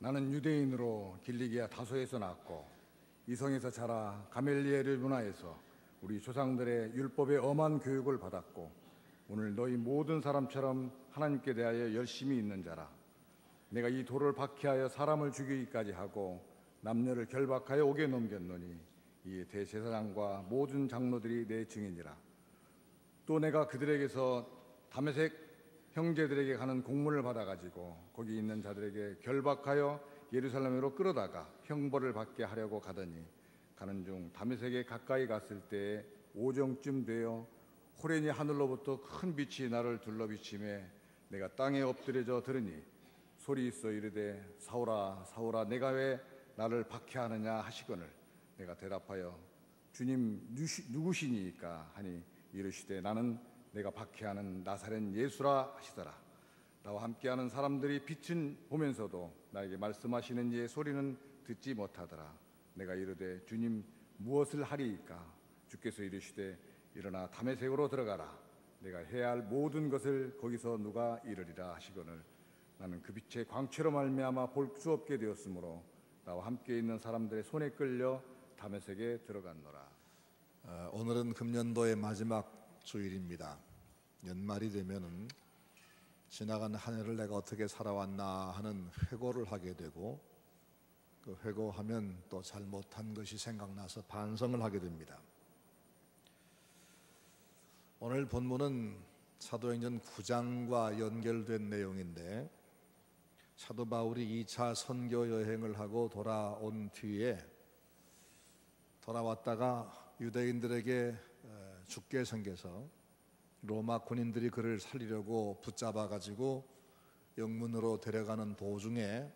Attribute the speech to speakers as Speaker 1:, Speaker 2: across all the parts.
Speaker 1: 나는 유대인으로 길리기아 다소에서 낳았고 이성에서 자라 가멜리엘의 문화에서 우리 조상들의 율법의 엄한 교육을 받았고 오늘 너희 모든 사람처럼 하나님께 대하여 열심히 있는 자라. 내가 이 돌을 박해하여 사람을 죽이기까지 하고 남녀를 결박하여 옥에 넘겼노니 이 대제사장과 모든 장로들이 내 증인이라. 또 내가 그들에게서 다메섹 형제들에게 가는 공문을 받아가지고 거기 있는 자들에게 결박하여 예루살렘으로 끌어다가 형벌을 받게 하려고 가더니 가는 중 다메섹에 가까이 갔을 때에 오정쯤 되어 호련히 하늘로부터 큰 빛이 나를 둘러비치매 내가 땅에 엎드려져 들으니 소리 있어 이르되 사울아 사울아 내가 왜 나를 박해하느냐 하시거늘 내가 대답하여 주님 누구시니까 하니 이르시되 나는 내가 박해하는 나사렛 예수라 하시더라. 나와 함께하는 사람들이 빛은 보면서도 나에게 말씀하시는 이의 소리는 듣지 못하더라. 내가 이르되 주님 무엇을 하리이까? 주께서 이르시되 일어나 다메섹으로 들어가라. 내가 해야 할 모든 것을 거기서 누가 이르리라 하시거늘 나는 그 빛의 광채로 말미암아 볼 수 없게 되었으므로 나와 함께 있는 사람들의 손에 끌려 다메섹에 들어갔노라.
Speaker 2: 오늘은 금년도의 마지막 주일입니다. 연말이 되면은 지나간 한 해를 내가 어떻게 살아왔나 하는 회고를 하게 되고 그 회고하면 또 잘못한 것이 생각나서 반성을 하게 됩니다. 오늘 본문은 사도행전 9장과 연결된 내용인데 사도 바울이 2차 선교 여행을 하고 돌아온 뒤에 돌아왔다가 유대인들에게 죽게 생겨서 로마 군인들이 그를 살리려고 붙잡아 가지고 영문으로 데려가는 도중에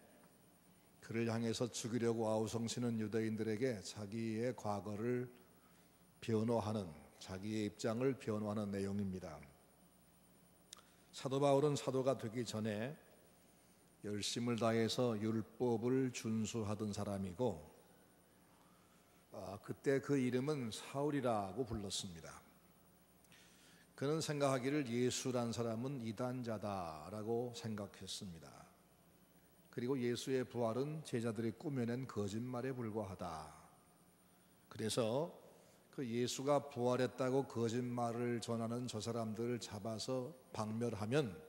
Speaker 2: 그를 향해서 죽이려고 아우성치는 유대인들에게 자기의 과거를 변호하는 자기의 입장을 변호하는 내용입니다. 사도 바울은 사도가 되기 전에 열심을 다해서 율법을 준수하던 사람이고 그때 그 이름은 사울이라고 불렀습니다. 그는 생각하기를 예수란 사람은 이단자다라고 생각했습니다. 그리고 예수의 부활은 제자들이 꾸며낸 거짓말에 불과하다. 그래서 그 예수가 부활했다고 거짓말을 전하는 저 사람들을 잡아서 박멸하면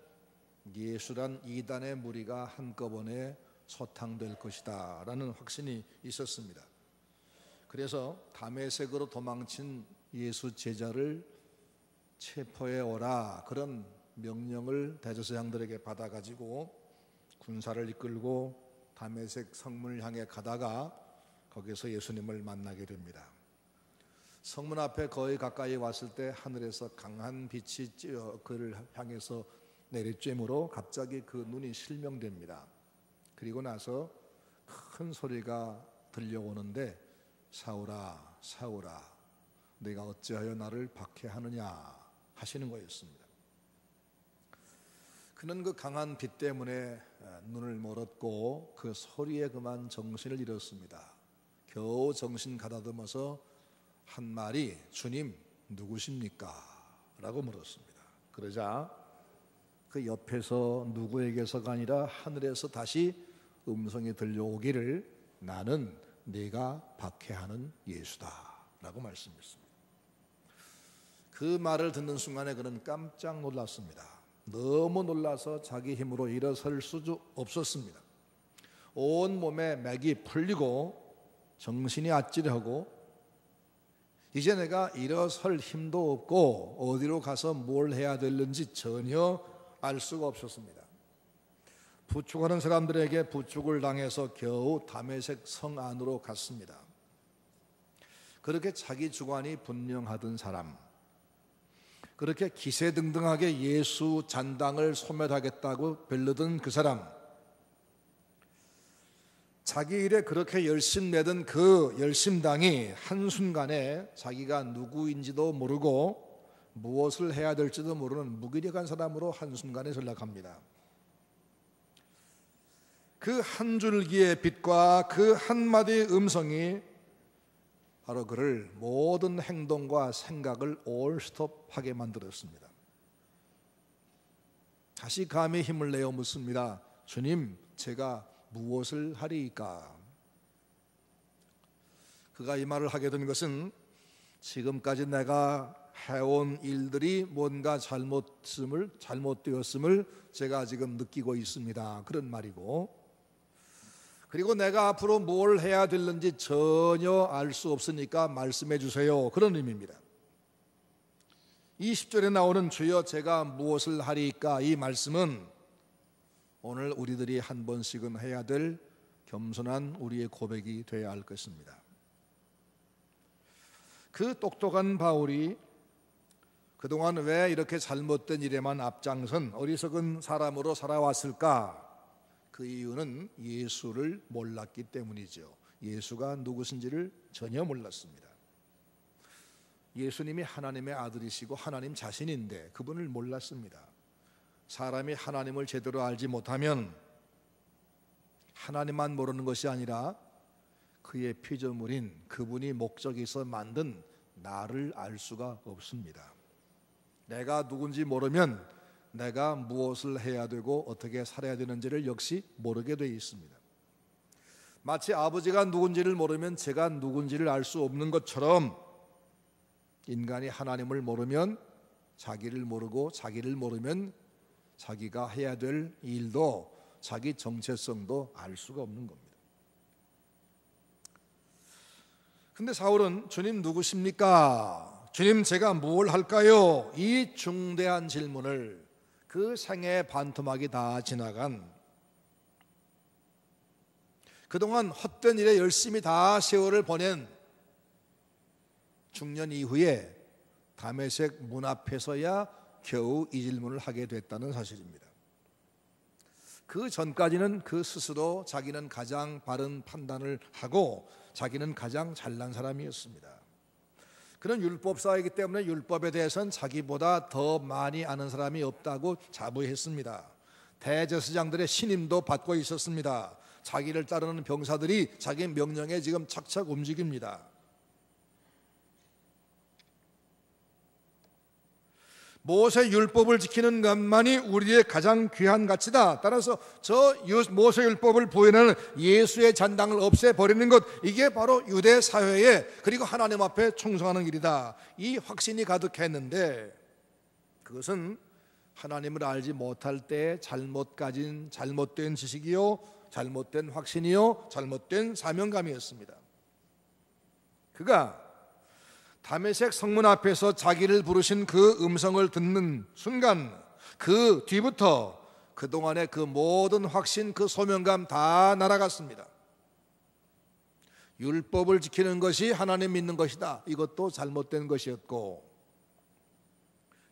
Speaker 2: 예수란 이단의 무리가 한꺼번에 소탕될 것이다 라는 확신이 있었습니다. 그래서 다메섹으로 도망친 예수 제자를 체포해 오라 그런 명령을 대제사장들에게 받아가지고 군사를 이끌고 다메섹 성문을 향해 가다가 거기서 예수님을 만나게 됩니다. 성문 앞에 거의 가까이 왔을 때 하늘에서 강한 빛이 그를 향해서 내리쬐므로 갑자기 그 눈이 실명됩니다. 그리고 나서 큰 소리가 들려오는데 사울아 사울아 네가 어찌하여 나를 박해하느냐 하시는 거였습니다. 그는 그 강한 빛 때문에 눈을 멀었고 그 소리에 그만 정신을 잃었습니다. 겨우 정신 가다듬어서 한 말이 주님 누구십니까? 라고 물었습니다. 그러자 그 옆에서 누구에게서가 아니라 하늘에서 다시 음성이 들려오기를 나는 네가 박해하는 예수다 라고 말씀했습니다. 그 말을 듣는 순간에 그는 깜짝 놀랐습니다. 너무 놀라서 자기 힘으로 일어설 수 없었습니다. 온 몸에 맥이 풀리고 정신이 아찔하고 이제 내가 일어설 힘도 없고 어디로 가서 뭘 해야 되는지 전혀 알 수가 없었습니다. 부축하는 사람들에게 부축을 당해서 겨우 다메섹 성 안으로 갔습니다. 그렇게 자기 주관이 분명하던 사람, 그렇게 기세등등하게 예수 잔당을 소멸하겠다고 별르던 그 사람, 자기 일에 그렇게 열심내던 그 열심당이 한순간에 자기가 누구인지도 모르고 무엇을 해야 될지도 모르는 무기력한 사람으로 한순간에 전락합니다. 그 한 줄기의 빛과 그 한마디의 음성이 바로 그를 모든 행동과 생각을 올스톱하게 만들었습니다. 다시 감히 힘을 내어 묻습니다. 주님, 제가 무엇을 하리이까? 그가 이 말을 하게 된 것은 지금까지 내가 해온 일들이 뭔가 잘못되었음을 제가 지금 느끼고 있습니다. 그런 말이고, 그리고 내가 앞으로 뭘 해야 될는지 전혀 알 수 없으니까 말씀해 주세요. 그런 의미입니다. 이 10절에 나오는 주여 제가 무엇을 하리이까, 이 말씀은 오늘 우리들이 한 번씩은 해야 될 겸손한 우리의 고백이 되어야 할 것입니다. 그 똑똑한 바울이 그동안 왜 이렇게 잘못된 일에만 앞장선 어리석은 사람으로 살아왔을까? 그 이유는 예수를 몰랐기 때문이죠. 예수가 누구신지를 전혀 몰랐습니다. 예수님이 하나님의 아들이시고 하나님 자신인데 그분을 몰랐습니다. 사람이 하나님을 제대로 알지 못하면 하나님만 모르는 것이 아니라 그의 피조물인 그분이 목적이 있어 만든 나를 알 수가 없습니다. 내가 누군지 모르면 내가 무엇을 해야 되고 어떻게 살아야 되는지를 역시 모르게 되어 있습니다. 마치 아버지가 누군지를 모르면 제가 누군지를 알 수 없는 것처럼 인간이 하나님을 모르면 자기를 모르고 자기를 모르면 자기가 해야 될 일도 자기 정체성도 알 수가 없는 겁니다. 근데 사울은 주님 누구십니까? 주님 제가 뭘 할까요? 이 중대한 질문을 그 생애 반토막이 다 지나간 그동안 헛된 일에 열심히 다 세월을 보낸 중년 이후에 다메섹 문 앞에서야 겨우 이 질문을 하게 됐다는 사실입니다. 그 전까지는 그 스스로 자기는 가장 바른 판단을 하고 자기는 가장 잘난 사람이었습니다. 그는 율법사이기 때문에 율법에 대해서는 자기보다 더 많이 아는 사람이 없다고 자부했습니다. 대제사장들의 신임도 받고 있었습니다. 자기를 따르는 병사들이 자기 명령에 지금 착착 움직입니다. 모세 율법을 지키는 것만이 우리의 가장 귀한 가치다. 따라서 저 모세 율법을 보이는 예수의 잔당을 없애버리는 것, 이게 바로 유대 사회에 그리고 하나님 앞에 충성하는 길이다. 이 확신이 가득했는데 그것은 하나님을 알지 못할 때 잘못된 지식이요, 잘못된 확신이요, 잘못된 사명감이었습니다. 그가 다메섹 성문 앞에서 자기를 부르신 그 음성을 듣는 순간 그 뒤부터 그동안의 그 모든 확신, 그 소명감 다 날아갔습니다. 율법을 지키는 것이 하나님 믿는 것이다. 이것도 잘못된 것이었고,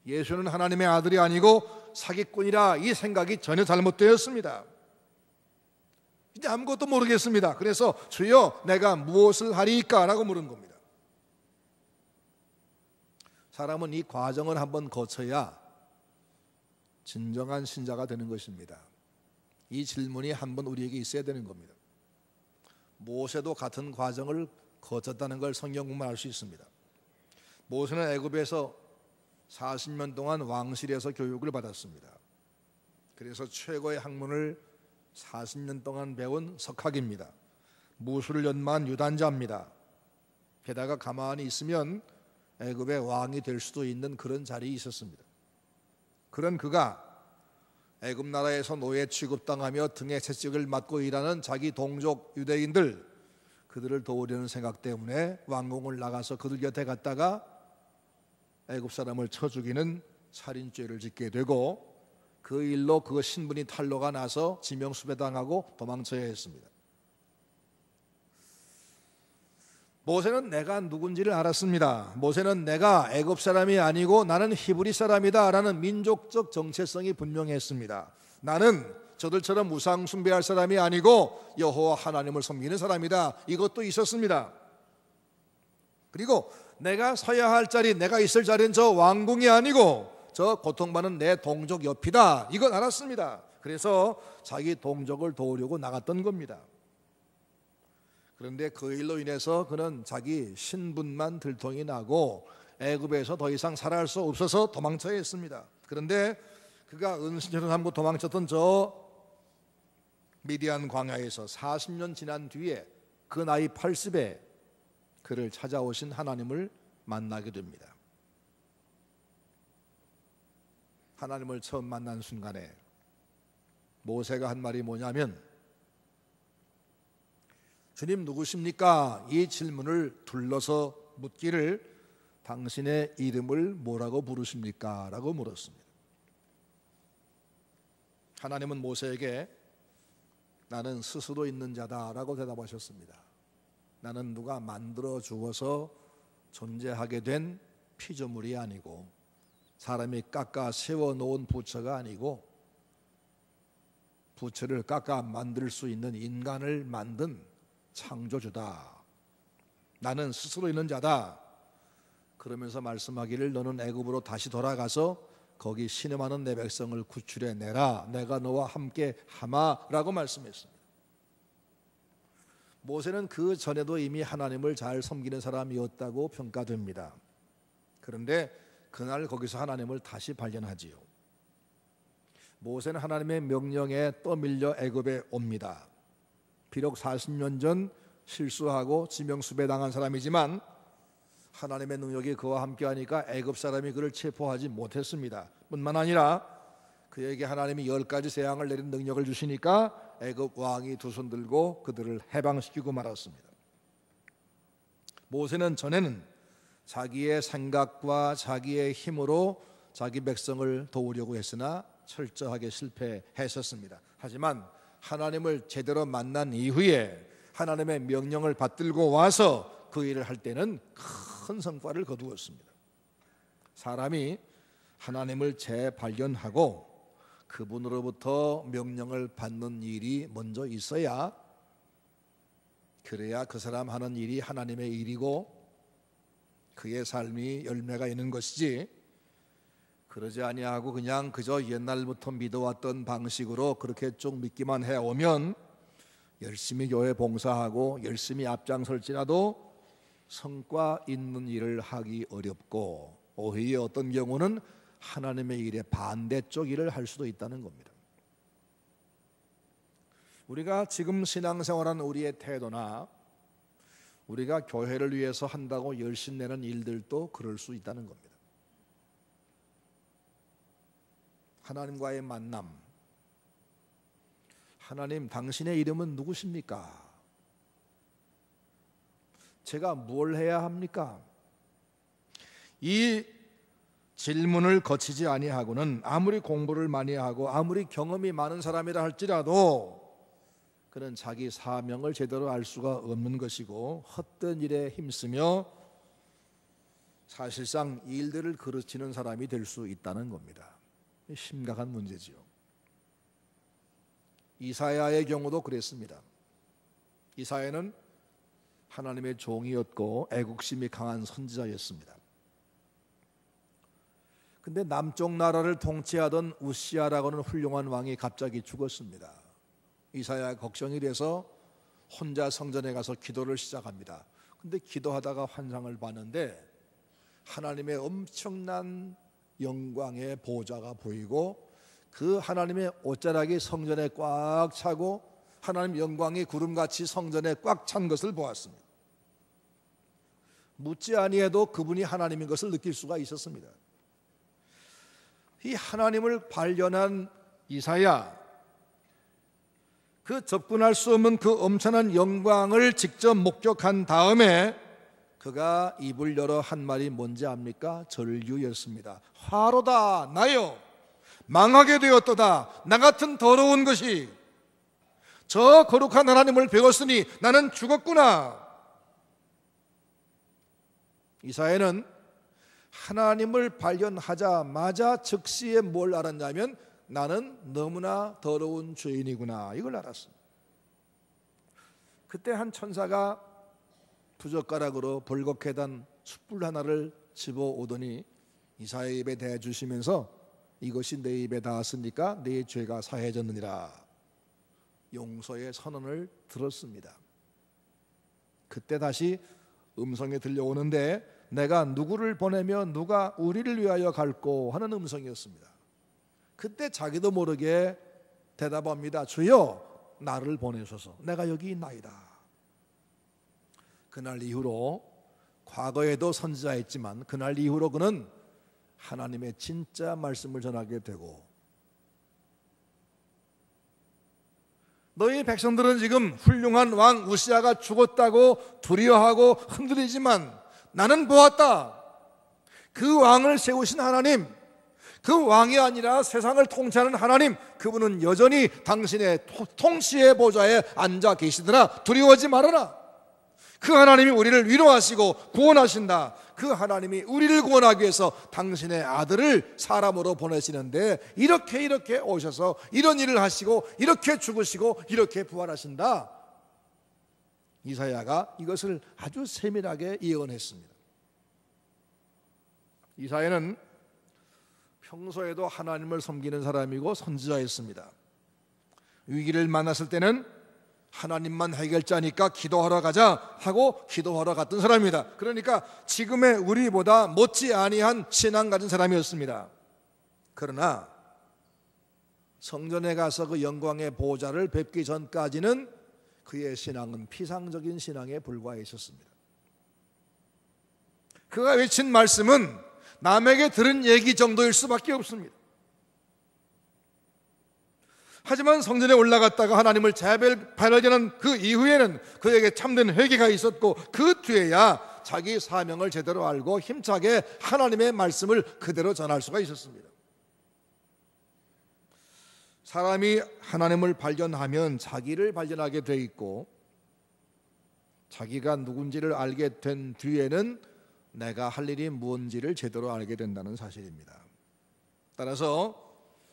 Speaker 2: 예수는 하나님의 아들이 아니고 사기꾼이라 이 생각이 전혀 잘못되었습니다. 이제 아무것도 모르겠습니다. 그래서 주여 내가 무엇을 하리이까? 라고 물은 겁니다. 사람은 이 과정을 한번 거쳐야 진정한 신자가 되는 것입니다. 이 질문이 한번 우리에게 있어야 되는 겁니다. 모세도 같은 과정을 거쳤다는 걸 성경 보면 알 수 있습니다. 모세는 애굽에서 40년 동안 왕실에서 교육을 받았습니다. 그래서 최고의 학문을 40년 동안 배운 석학입니다. 무술을 연마한 유단자입니다. 게다가 가만히 있으면 애굽의 왕이 될 수도 있는 그런 자리에 있었습니다. 그런 그가 애굽 나라에서 노예 취급당하며 등에 채찍을 맞고 일하는 자기 동족 유대인들, 그들을 도우려는 생각 때문에 왕궁을 나가서 그들 곁에 갔다가 애굽 사람을 쳐 죽이는 살인죄를 짓게 되고, 그 일로 그 신분이 탄로가 나서 지명수배당하고 도망쳐야 했습니다. 모세는 내가 누군지를 알았습니다. 모세는 내가 애굽 사람이 아니고 나는 히브리 사람이다 라는 민족적 정체성이 분명했습니다. 나는 저들처럼 우상 숭배할 사람이 아니고 여호와 하나님을 섬기는 사람이다. 이것도 있었습니다. 그리고 내가 서야 할 자리, 내가 있을 자리는 저 왕궁이 아니고 저 고통받는 내 동족 옆이다. 이건 알았습니다. 그래서 자기 동족을 도우려고 나갔던 겁니다. 그런데 그 일로 인해서 그는 자기 신분만 들통이 나고 애굽에서 더 이상 살아갈 수 없어서 도망쳐야 했습니다. 그런데 그가 은신처럼 삼고 도망쳤던 저 미디안 광야에서 40년 지난 뒤에 그 나이 80에 그를 찾아오신 하나님을 만나게 됩니다. 하나님을 처음 만난 순간에 모세가 한 말이 뭐냐면, 주님 누구십니까? 이 질문을 둘러서 묻기를, 당신의 이름을 뭐라고 부르십니까? 라고 물었습니다. 하나님은 모세에게 나는 스스로 있는 자다 라고 대답하셨습니다. 나는 누가 만들어 주어서 존재하게 된 피조물이 아니고, 사람이 깎아 세워놓은 부처가 아니고, 부처를 깎아 만들 수 있는 인간을 만든 창조주다. 나는 스스로 있는 자다. 그러면서 말씀하기를, 너는 애굽으로 다시 돌아가서 거기 신음하는 내 백성을 구출해 내라. 내가 너와 함께 하마라고 말씀했습니다. 모세는 그 전에도 이미 하나님을 잘 섬기는 사람이었다고 평가됩니다. 그런데 그날 거기서 하나님을 다시 발견하지요. 모세는 하나님의 명령에 떠밀려 애굽에 옵니다. 비록 40년 전 실수하고 지명수배당한 사람이지만 하나님의 능력이 그와 함께하니까 애굽 사람이 그를 체포하지 못했습니다. 뿐만 아니라 그에게 하나님이 10가지 재앙을 내린 능력을 주시니까 애굽 왕이 두 손 들고 그들을 해방시키고 말았습니다. 모세는 전에는 자기의 생각과 자기의 힘으로 자기 백성을 도우려고 했으나 철저하게 실패했었습니다. 하지만 하나님을 제대로 만난 이후에 하나님의 명령을 받들고 와서 그 일을 할 때는 큰 성과를 거두었습니다. 사람이 하나님을 재발견하고 그분으로부터 명령을 받는 일이 먼저 있어야, 그래야 그 사람 하는 일이 하나님의 일이고 그의 삶이 열매가 있는 것이지, 그러지 아니하고 그냥 그저 옛날부터 믿어왔던 방식으로 그렇게 쭉 믿기만 해오면 열심히 교회 봉사하고 열심히 앞장설지라도 성과 있는 일을 하기 어렵고, 오히려 어떤 경우는 하나님의 일의 반대쪽 일을 할 수도 있다는 겁니다. 우리가 지금 신앙생활하는 우리의 태도나 우리가 교회를 위해서 한다고 열심 내는 일들도 그럴 수 있다는 겁니다. 하나님과의 만남, 하나님 당신의 이름은 누구십니까? 제가 뭘 해야 합니까? 이 질문을 거치지 아니하고는 아무리 공부를 많이 하고 아무리 경험이 많은 사람이라 할지라도 그는 자기 사명을 제대로 알 수가 없는 것이고, 헛된 일에 힘쓰며 사실상 일들을 그르치는 사람이 될 수 있다는 겁니다. 심각한 문제지요. 이사야의 경우도 그랬습니다. 이사야는 하나님의 종이었고 애국심이 강한 선지자였습니다. 근데 남쪽 나라를 통치하던 우시아라고 하는 훌륭한 왕이 갑자기 죽었습니다. 이사야가 걱정이 돼서 혼자 성전에 가서 기도를 시작합니다. 근데 기도하다가 환상을 봤는데 하나님의 엄청난 영광의 보좌가 보이고, 그 하나님의 옷자락이 성전에 꽉 차고 하나님 영광이 구름같이 성전에 꽉 찬 것을 보았습니다. 묻지 아니해도 그분이 하나님인 것을 느낄 수가 있었습니다. 이 하나님을 발견한 이사야, 그 접근할 수 없는 그 엄청난 영광을 직접 목격한 다음에 그가 입을 열어 한 말이 뭔지 압니까? 절규였습니다. 화로다 나여, 망하게 되었도다. 나 같은 더러운 것이 저 거룩한 하나님을 배웠으니 나는 죽었구나. 이사야는 하나님을 발견하자마자 즉시에 뭘 알았냐면, 나는 너무나 더러운 죄인이구나, 이걸 알았습니다. 그때 한 천사가 부젓가락으로 벌겋게 숯불 하나를 집어오더니 이사야의 입에 대주시면서, 이것이 내 입에 닿았으니까 네 죄가 사해졌느니라, 용서의 선언을 들었습니다. 그때 다시 음성이 들려오는데, 내가 누구를 보내며 누가 우리를 위하여 갈꼬 하는 음성이었습니다. 그때 자기도 모르게 대답합니다. 주여, 나를 보내소서. 내가 여기 있나이다. 그날 이후로, 과거에도 선지자였지만 그날 이후로 그는 하나님의 진짜 말씀을 전하게 되고, 너희 백성들은 지금 훌륭한 왕 우시야가 죽었다고 두려워하고 흔들리지만 나는 보았다. 그 왕을 세우신 하나님, 그 왕이 아니라 세상을 통치하는 하나님, 그분은 여전히 당신의 통치의 보좌에 앉아 계시더라. 두려워하지 말아라. 그 하나님이 우리를 위로하시고 구원하신다. 그 하나님이 우리를 구원하기 위해서 당신의 아들을 사람으로 보내시는데 이렇게 오셔서 이런 일을 하시고 이렇게 죽으시고 이렇게 부활하신다. 이사야가 이것을 아주 세밀하게 예언했습니다. 이사야는 평소에도 하나님을 섬기는 사람이고 선지자였습니다. 위기를 만났을 때는 하나님만 해결자니까 기도하러 가자 하고 기도하러 갔던 사람입니다. 그러니까 지금의 우리보다 못지 아니한 신앙 가진 사람이었습니다. 그러나 성전에 가서 그 영광의 보좌를 뵙기 전까지는 그의 신앙은 피상적인 신앙에 불과했었습니다. 그가 외친 말씀은 남에게 들은 얘기 정도일 수밖에 없습니다. 하지만 성전에 올라갔다가 하나님을 발견한 그 이후에는 그에게 참된 회개가 있었고, 그 뒤에야 자기 사명을 제대로 알고 힘차게 하나님의 말씀을 그대로 전할 수가 있었습니다. 사람이 하나님을 발견하면 자기를 발견하게 돼 있고, 자기가 누군지를 알게 된 뒤에는 내가 할 일이 무엇인지를 제대로 알게 된다는 사실입니다. 따라서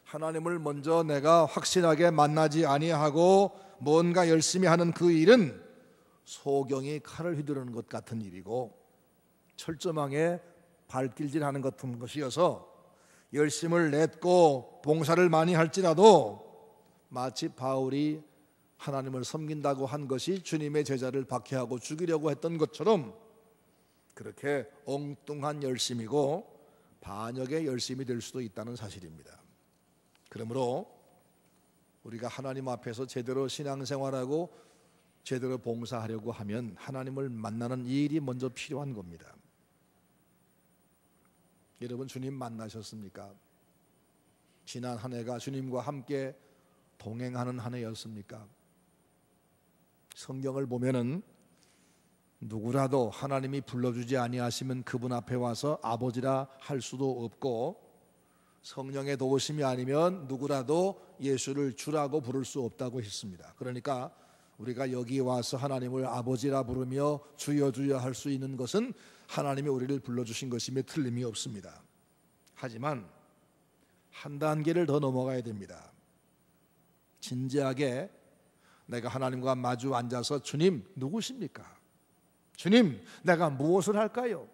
Speaker 2: 하나님을 먼저 내가 확실하게 만나지 아니하고 뭔가 열심히 하는 그 일은 소경이 칼을 휘두르는 것 같은 일이고 철조망에 발길질하는 것 같은 것이어서 열심을 냈고 봉사를 많이 할지라도 마치 바울이 하나님을 섬긴다고 한 것이 주님의 제자를 박해하고 죽이려고 했던 것처럼 그렇게 엉뚱한 열심이고 반역의 열심이 될 수도 있다는 사실입니다. 그러므로 우리가 하나님 앞에서 제대로 신앙생활하고 제대로 봉사하려고 하면 하나님을 만나는 이 일이 먼저 필요한 겁니다. 여러분, 주님 만나셨습니까? 지난 한 해가 주님과 함께 동행하는 한 해였습니까? 성경을 보면은 누구라도 하나님이 불러주지 아니하시면 그분 앞에 와서 아버지라 할 수도 없고, 성령의 도우심이 아니면 누구라도 예수를 주라고 부를 수 없다고 했습니다. 그러니까 우리가 여기 와서 하나님을 아버지라 부르며 주여 주여 할 수 있는 것은 하나님이 우리를 불러주신 것임에 틀림이 없습니다. 하지만 한 단계를 더 넘어가야 됩니다. 진지하게 내가 하나님과 마주 앉아서 주님 누구십니까? 주님 내가 무엇을 할까요?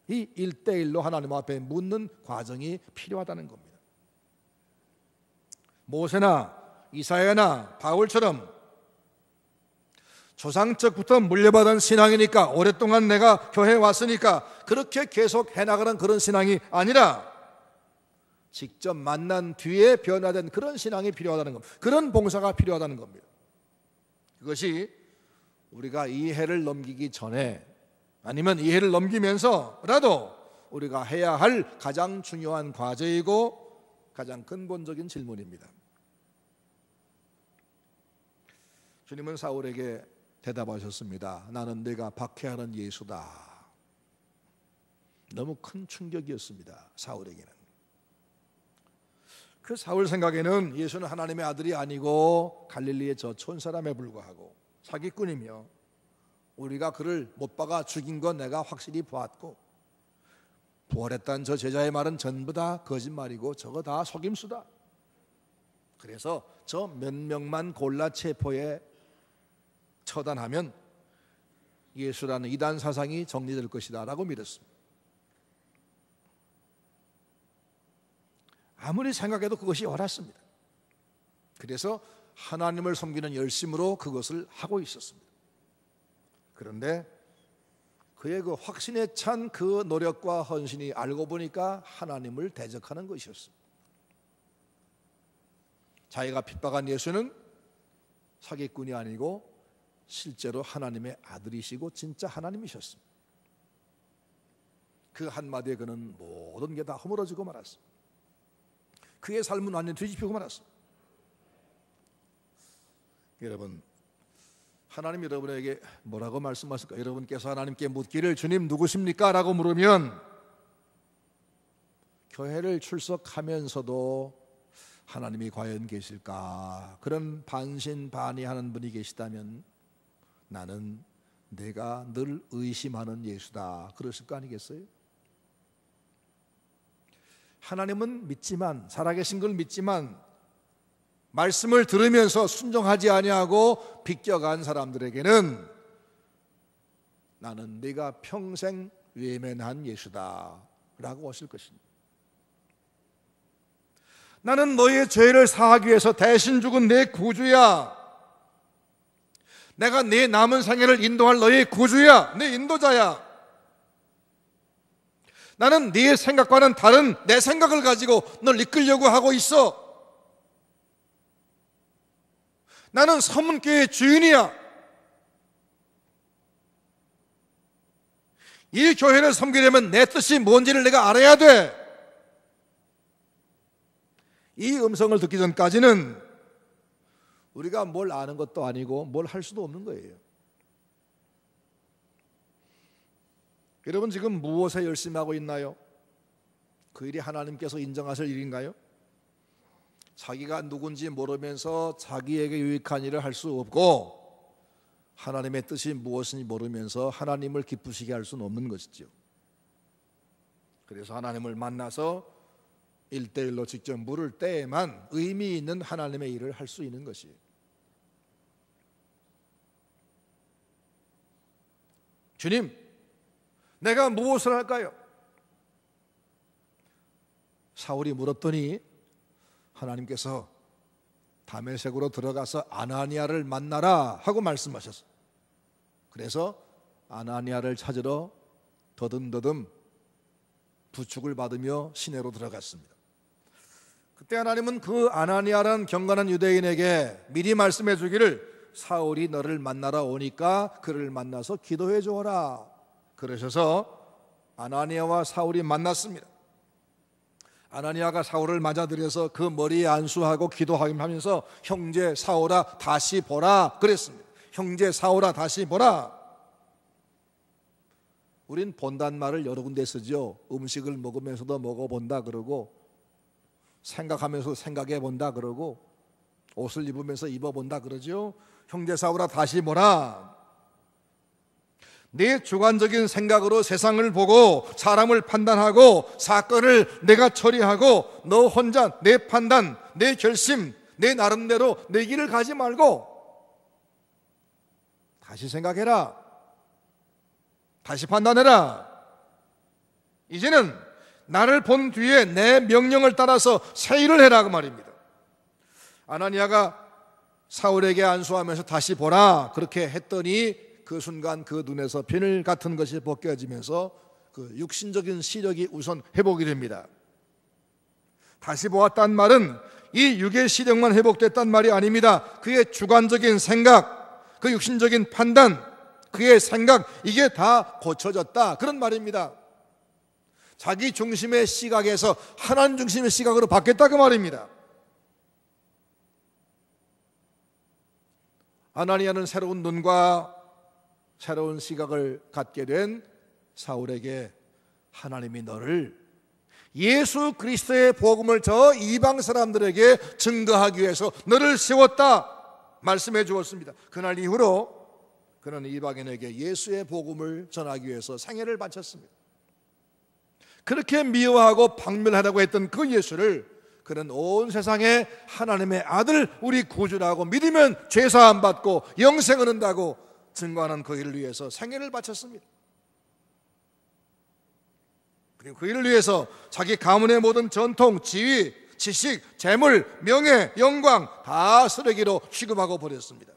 Speaker 2: 이 1대1로 하나님 앞에 묻는 과정이 필요하다는 겁니다. 모세나 이사야나 바울처럼 조상적부터 물려받은 신앙이니까 오랫동안 내가 교회에 왔으니까 그렇게 계속 해나가는 그런 신앙이 아니라 직접 만난 뒤에 변화된 그런 신앙이 필요하다는 겁니다. 그런 봉사가 필요하다는 겁니다. 그것이 우리가 이 해를 넘기기 전에 아니면 이 해를 넘기면서라도 우리가 해야 할 가장 중요한 과제이고 가장 근본적인 질문입니다. 주님은 사울에게 대답하셨습니다. 나는 네가 박해하는 예수다. 너무 큰 충격이었습니다. 사울에게는. 그 사울 생각에는 예수는 하나님의 아들이 아니고 갈릴리의 저 촌사람에 불과하고 사기꾼이며 우리가 그를 못 박아 죽인 건 내가 확실히 보았고 부활했다는 저 제자의 말은 전부 다 거짓말이고 저거 다 속임수다. 그래서 저 몇 명만 골라 체포해 처단하면 예수라는 이단 사상이 정리될 것이다 라고 믿었습니다. 아무리 생각해도 그것이 옳았습니다. 그래서 하나님을 섬기는 열심으로 그것을 하고 있었습니다. 그런데 그의 그 확신에 찬 그 노력과 헌신이 알고 보니까 하나님을 대적하는 것이었습니다. 자기가 핍박한 예수는 사기꾼이 아니고 실제로 하나님의 아들이시고 진짜 하나님이셨습니다. 그 한마디에 그는 모든 게 다 허물어지고 말았습니다. 그의 삶은 완전히 뒤집히고 말았습니다. 여러분, 하나님 여러분에게 뭐라고 말씀하실까? 여러분께서 하나님께 묻기를 주님 누구십니까? 라고 물으면 교회를 출석하면서도 하나님이 과연 계실까? 그런 반신반의하는 분이 계시다면 나는 내가 늘 의심하는 예수다, 그러실 거 아니겠어요? 하나님은 믿지만, 살아계신 걸 믿지만 말씀을 들으면서 순종하지 아니하고 비껴간 사람들에게는 나는 네가 평생 외면한 예수다 라고 하실 것입니다. 나는 너의 죄를 사하기 위해서 대신 죽은 내 구주야. 내가 네 남은 생애를 인도할 너의 구주야, 내 인도자야. 나는 네 생각과는 다른 내 생각을 가지고 널 이끌려고 하고 있어. 나는 서문교회의 주인이야. 이 교회를 섬기려면 내 뜻이 뭔지를 내가 알아야 돼. 이 음성을 듣기 전까지는 우리가 뭘 아는 것도 아니고 뭘 할 수도 없는 거예요. 여러분, 지금 무엇에 열심히 하고 있나요? 그 일이 하나님께서 인정하실 일인가요? 자기가 누군지 모르면서 자기에게 유익한 일을 할 수 없고 하나님의 뜻이 무엇인지 모르면서 하나님을 기쁘시게 할 수는 없는 것이죠. 그래서 하나님을 만나서 1대1로 직접 물을 때에만 의미 있는 하나님의 일을 할 수 있는 것이에요. 주님, 내가 무엇을 할까요? 사울이 물었더니 하나님께서 다메섹으로 들어가서 아나니아를 만나라 하고 말씀하셨어요. 그래서 아나니아를 찾으러 더듬더듬 부축을 받으며 시내로 들어갔습니다. 그때 하나님은 그 아나니아라는 경건한 유대인에게 미리 말씀해 주기를 사울이 너를 만나러 오니까 그를 만나서 기도해 주어라 그러셔서 아나니아와 사울이 만났습니다. 아나니아가 사울을 맞아들여서 그 머리에 안수하고 기도하면서 형제 사울아 다시 보라 그랬습니다. 형제 사울아 다시 보라. 우린 본단 말을 여러 군데 쓰죠. 음식을 먹으면서도 먹어본다 그러고, 생각하면서 생각해 본다 그러고, 옷을 입으면서 입어본다 그러죠. 형제 사울아 다시 보라. 내 주관적인 생각으로 세상을 보고 사람을 판단하고 사건을 내가 처리하고 너 혼자 내 판단, 내 결심, 내 나름대로 내 길을 가지 말고 다시 생각해라. 다시 판단해라. 이제는 나를 본 뒤에 내 명령을 따라서 새 일을 해라 그 말입니다. 아나니아가 사울에게 안수하면서 다시 보라 그렇게 했더니 그 순간 그 눈에서 비늘 같은 것이 벗겨지면서 그 육신적인 시력이 우선 회복이 됩니다. 다시 보았단 말은 이 육의 시력만 회복됐단 말이 아닙니다. 그의 주관적인 생각, 그 육신적인 판단, 그의 생각, 이게 다 고쳐졌다 그런 말입니다. 자기 중심의 시각에서 하나님 중심의 시각으로 바뀌었다 그 말입니다. 아나니아는 새로운 눈과 새로운 시각을 갖게 된 사울에게 하나님이 너를 예수 그리스도의 복음을 저 이방 사람들에게 증거하기 위해서 너를 세웠다 말씀해 주었습니다. 그날 이후로 그는 이방인에게 예수의 복음을 전하기 위해서 생애를 바쳤습니다. 그렇게 미워하고 박멸하라고 했던 그 예수를 그는 온 세상에 하나님의 아들 우리 구주라고 믿으면 죄사함 받고 영생을 얻는다고 증거하는 그 일을 위해서 생애를 바쳤습니다. 그리고 그 일을 위해서 자기 가문의 모든 전통, 지위, 지식, 재물, 명예, 영광 다 쓰레기로 취급하고 버렸습니다.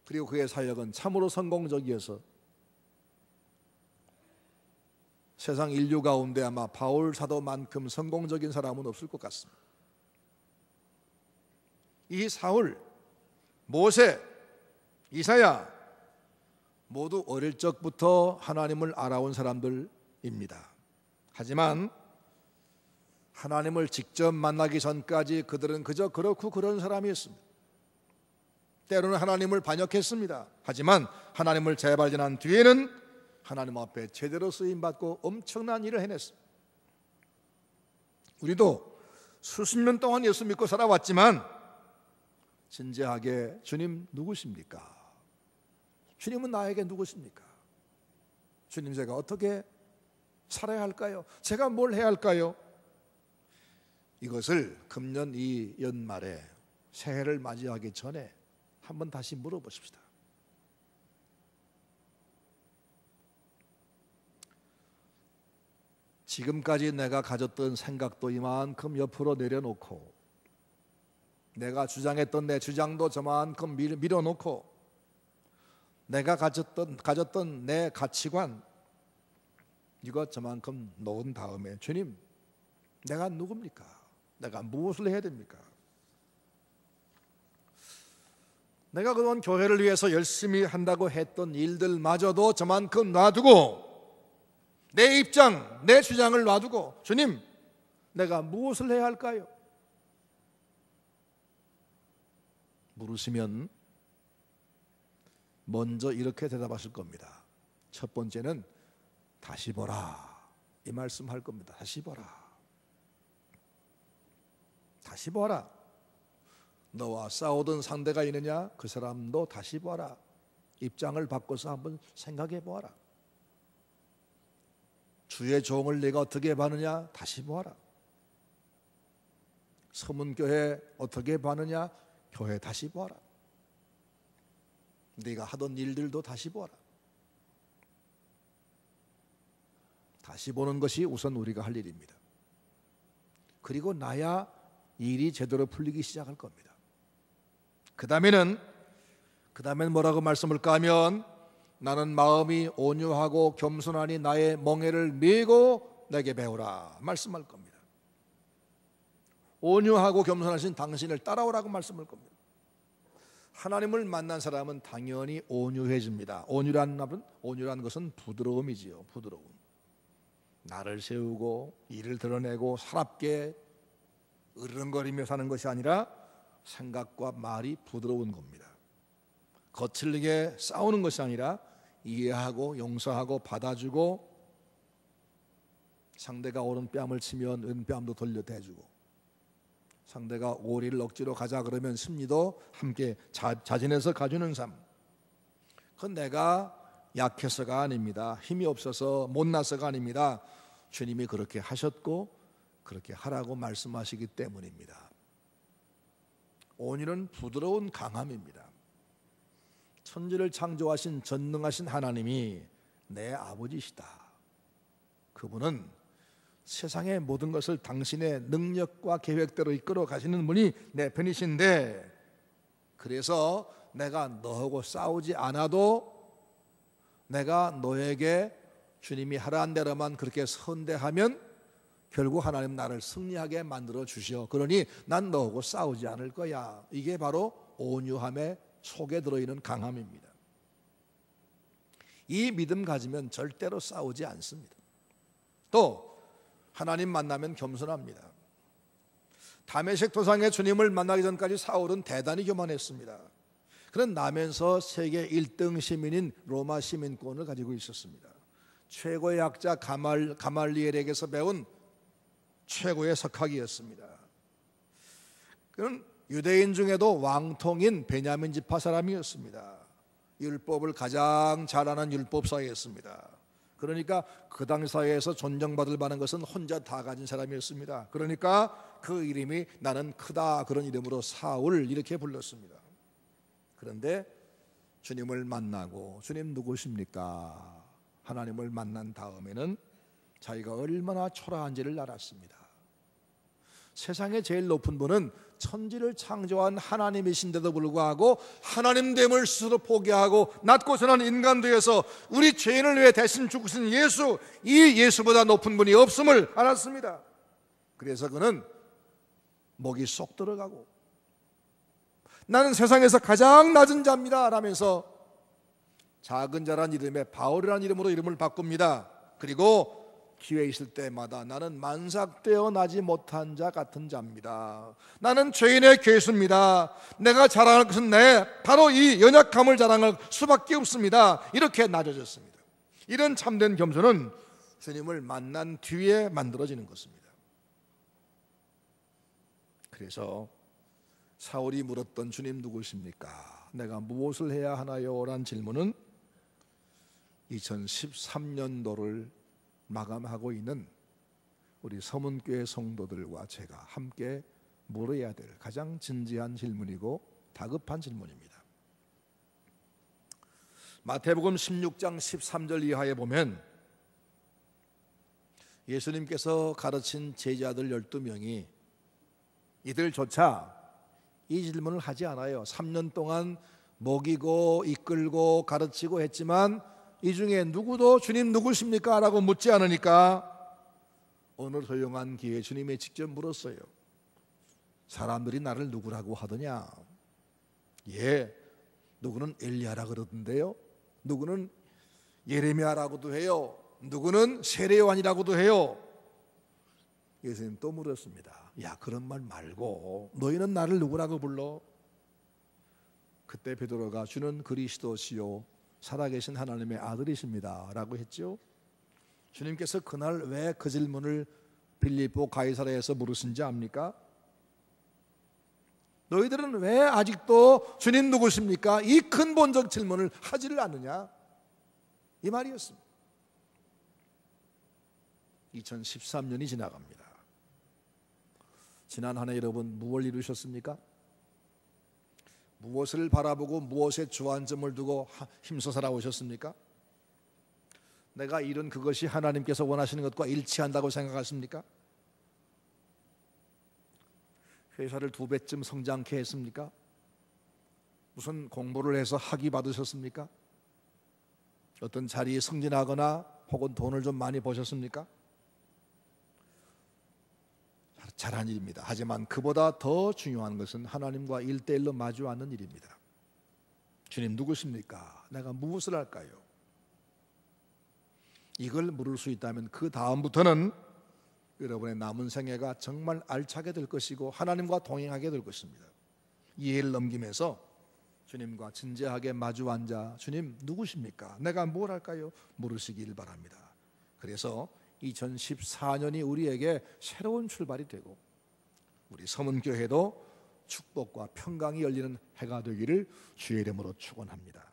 Speaker 2: 그리고 그의 사역은 참으로 성공적이어서 세상 인류 가운데 아마 바울 사도만큼 성공적인 사람은 없을 것 같습니다. 이 사울, 모세, 이사야 모두 어릴 적부터 하나님을 알아온 사람들입니다. 하지만 하나님을 직접 만나기 전까지 그들은 그저 그렇고 그런 사람이었습니다. 때로는 하나님을 반역했습니다. 하지만 하나님을 재발견한 뒤에는 하나님 앞에 제대로 쓰임받고 엄청난 일을 해냈습니다. 우리도 수십 년 동안 예수 믿고 살아왔지만 진지하게 주님 누구십니까? 주님은 나에게 누구십니까? 주님, 제가 어떻게 살아야 할까요? 제가 뭘 해야 할까요? 이것을 금년 이 연말에 새해를 맞이하기 전에 한번 다시 물어보십시다. 지금까지 내가 가졌던 생각도 이만큼 옆으로 내려놓고, 내가 주장했던 내 주장도 저만큼 밀어놓고, 내가 가졌던 내 가치관 이것 저만큼 놓은 다음에 주님, 내가 누굽니까? 내가 무엇을 해야 됩니까? 내가 그동안 교회를 위해서 열심히 한다고 했던 일들마저도 저만큼 놔두고, 내 입장, 내 주장을 놔두고 주님, 내가 무엇을 해야 할까요? 물으시면 먼저 이렇게 대답하실 겁니다. 첫 번째는 다시 보라, 이 말씀할 겁니다. 다시 보라, 다시 보라. 너와 싸우던 상대가 있느냐? 그 사람도 다시 보라. 입장을 바꿔서 한번 생각해 보아라. 주의 종을 네가 어떻게 봐느냐? 다시 보아라. 서문교회 어떻게 봐느냐? 교회 다시 보아라. 네가 하던 일들도 다시 보아라. 다시 보는 것이 우선 우리가 할 일입니다. 그리고 나야 일이 제대로 풀리기 시작할 겁니다. 그 다음에는 뭐라고 말씀을까 하면, 나는 마음이 온유하고 겸손하니 나의 멍에를 메고 내게 배우라 말씀할 겁니다. 온유하고 겸손하신 당신을 따라오라고 말씀할 겁니다. 하나님을 만난 사람은 당연히 온유해집니다. 온유란 것은 부드러움이지요. 부드러움. 나를 세우고 일을 드러내고 사납게 으르렁거리며 사는 것이 아니라 생각과 말이 부드러운 겁니다. 거칠게 싸우는 것이 아니라 이해하고 용서하고 받아주고, 상대가 오른뺨을 치면 왼뺨도 돌려 대주고, 상대가 오리를 억지로 가자 그러면 심리도 함께 자진해서 가주는 삶. 그건 내가 약해서가 아닙니다. 힘이 없어서 못나서가 아닙니다. 주님이 그렇게 하셨고 그렇게 하라고 말씀하시기 때문입니다. 온유는 부드러운 강함입니다. 천지를 창조하신 전능하신 하나님이 내 아버지시다. 그분은 세상의 모든 것을 당신의 능력과 계획대로 이끌어 가시는 분이 내 편이신데, 그래서 내가 너하고 싸우지 않아도 내가 너에게 주님이 하라는 대로만 그렇게 선대하면 결국 하나님 나를 승리하게 만들어 주시오. 그러니 난 너하고 싸우지 않을 거야. 이게 바로 온유함의 속에 들어있는 강함입니다. 이 믿음 가지면 절대로 싸우지 않습니다. 또 하나님 만나면 겸손합니다. 다메섹 도상에 주님을 만나기 전까지 사울은 대단히 교만했습니다. 그는 나면서 세계 1등 시민인 로마 시민권을 가지고 있었습니다. 최고의 학자 가말리엘에게서 배운 최고의 석학이었습니다. 그는 유대인 중에도 왕통인 베냐민 지파 사람이었습니다. 율법을 가장 잘 아는 율법사였습니다. 그러니까 그 당시 사회에서 존경받을 만한 것은 혼자 다 가진 사람이었습니다. 그러니까 그 이름이 나는 크다, 그런 이름으로 사울 이렇게 불렀습니다. 그런데 주님을 만나고, 주님 누구십니까? 하나님을 만난 다음에는 자기가 얼마나 초라한지를 알았습니다. 세상에 제일 높은 분은 천지를 창조한 하나님이신데도 불구하고 하나님됨을 스스로 포기하고 낮고 선한 인간 되어서 우리 죄인을 위해 대신 죽으신 예수, 이 예수보다 높은 분이 없음을 알았습니다. 그래서 그는 목이 쏙 들어가고 나는 세상에서 가장 낮은 자입니다 라면서 작은 자란 이름에 바울이라는 이름으로 이름을 바꿉니다. 그리고 기회 있을 때마다 나는 만삭되어 나지 못한 자 같은 자입니다. 나는 죄인의 괴수입니다. 내가 자랑할 것은 바로 이 연약함을 자랑할 수밖에 없습니다. 이렇게 낮아졌습니다. 이런 참된 겸손은 주님을 만난 뒤에 만들어지는 것입니다. 그래서 사울이 물었던 주님 누구십니까? 내가 무엇을 해야 하나요? 라는 질문은 2013년도를 마감하고 있는 우리 서문교회 성도들과 제가 함께 물어야 될 가장 진지한 질문이고 다급한 질문입니다. 마태복음 16장 13절 이하에 보면 예수님께서 가르친 제자들 12명이 이들조차 이 질문을 하지 않아요. 3년 동안 먹이고 이끌고 가르치고 했지만 이 중에 누구도 주님 누구십니까? 라고 묻지 않으니까 오늘 소용한 기회에 주님이 직접 물었어요. 사람들이 나를 누구라고 하더냐? 누구는 엘리야라 그러던데요. 누구는 예레미야라고도 해요. 누구는 세례요한이라고도 해요. 예수님 또 물었습니다. 그런 말 말고 너희는 나를 누구라고 불러? 그때 베드로가 주는 그리스도시요 살아계신 하나님의 아들이십니다 라고 했죠. 주님께서 그날 왜 그 질문을 빌립보 가이사랴에서 물으신지 압니까? 너희들은 왜 아직도 주님 누구십니까? 이 근본적 질문을 하지를 않느냐? 이 말이었습니다. 2013년이 지나갑니다. 지난 한 해 여러분 무엇을 이루셨습니까? 무엇을 바라보고 무엇에 주안점을 두고 힘써 살아오셨습니까? 내가 이룬 그것이 하나님께서 원하시는 것과 일치한다고 생각하십니까? 회사를 2배쯤 성장케 했습니까? 무슨 공부를 해서 학위 받으셨습니까? 어떤 자리에 승진하거나 혹은 돈을 좀 많이 버셨습니까? 잘한 일입니다. 하지만 그보다 더 중요한 것은 하나님과 1대1로 마주 앉는 일입니다. 주님 누구십니까? 내가 무엇을 할까요? 이걸 물을 수 있다면 그 다음부터는 여러분의 남은 생애가 정말 알차게 될 것이고 하나님과 동행하게 될 것입니다. 이해를 넘기면서 주님과 진지하게 마주 앉아 주님 누구십니까? 내가 뭘 할까요? 물으시길 바랍니다. 그래서 2014년이 우리에게 새로운 출발이 되고 우리 서문교회도 축복과 평강이 열리는 해가 되기를 주의 이름으로 축원합니다.